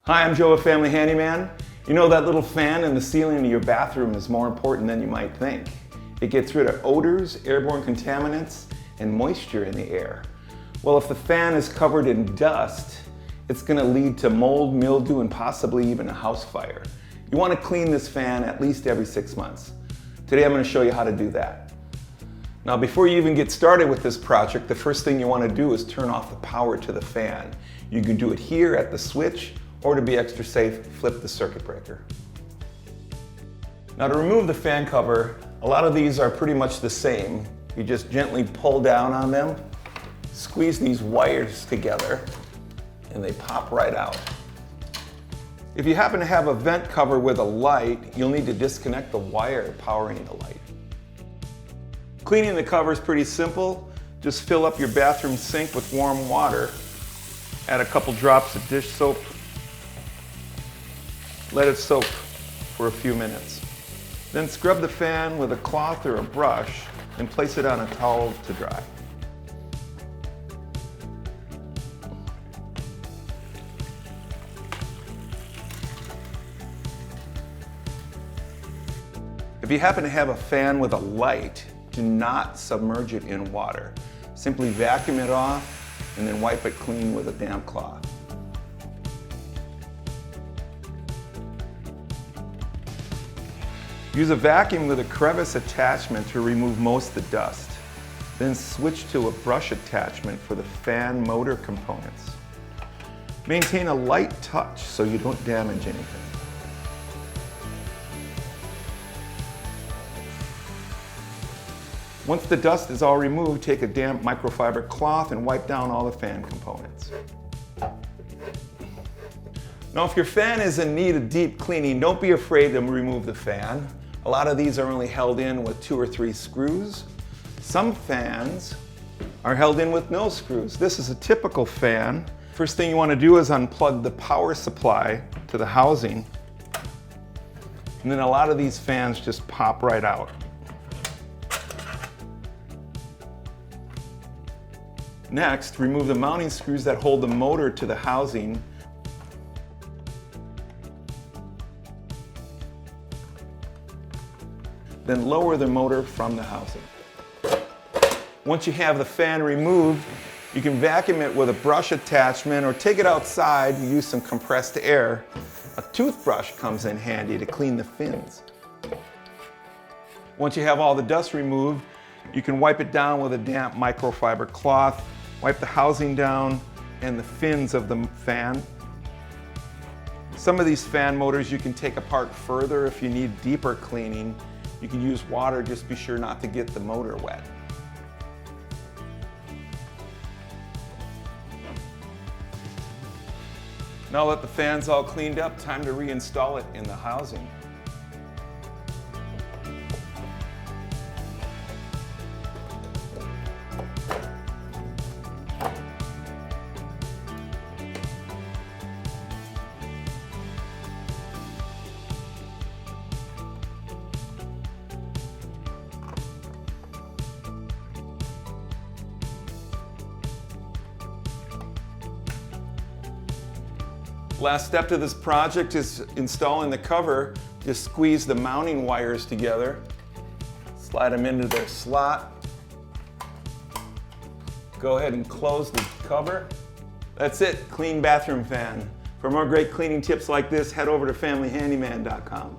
Hi, I'm Joe of Family Handyman. You know that little fan in the ceiling of your bathroom is more important than you might think. It gets rid of odors, airborne contaminants, and moisture in the air. Well, if the fan is covered in dust, it's going to lead to mold, mildew, and possibly even a house fire. You want to clean this fan at least every 6 months. Today I'm going to show you how to do that. Now, before you even get started with this project, the first thing you want to do is turn off the power to the fan. You can do it here at the switch, or to be extra safe, flip the circuit breaker. Now, to remove the fan cover, a lot of these are pretty much the same. You just gently pull down on them, squeeze these wires together, and they pop right out. If you happen to have a vent cover with a light, you'll need to disconnect the wire powering the light. Cleaning the cover is pretty simple. Just fill up your bathroom sink with warm water, add a couple drops of dish soap, let it soak for a few minutes. Then scrub the fan with a cloth or a brush and place it on a towel to dry. If you happen to have a fan with a light, do not submerge it in water. Simply vacuum it off and then wipe it clean with a damp cloth. Use a vacuum with a crevice attachment to remove most of the dust. Then switch to a brush attachment for the fan motor components. Maintain a light touch so you don't damage anything. Once the dust is all removed, take a damp microfiber cloth and wipe down all the fan components. Now, if your fan is in need of deep cleaning, don't be afraid to remove the fan. A lot of these are only held in with 2 or 3 screws. Some fans are held in with no screws. This is a typical fan. First thing you want to do is unplug the power supply to the housing. And then a lot of these fans just pop right out. Next, remove the mounting screws that hold the motor to the housing. Then lower the motor from the housing. Once you have the fan removed, you can vacuum it with a brush attachment or take it outside and use some compressed air. A toothbrush comes in handy to clean the fins. Once you have all the dust removed, you can wipe it down with a damp microfiber cloth, wipe the housing down and the fins of the fan. Some of these fan motors you can take apart further if you need deeper cleaning. You can use water, just be sure not to get the motor wet. Now that the fan's all cleaned up, time to reinstall it in the housing. Last step to this project is installing the cover. Just squeeze the mounting wires together, slide them into their slot. Go ahead and close the cover. That's it, clean bathroom fan. For more great cleaning tips like this, head over to FamilyHandyman.com.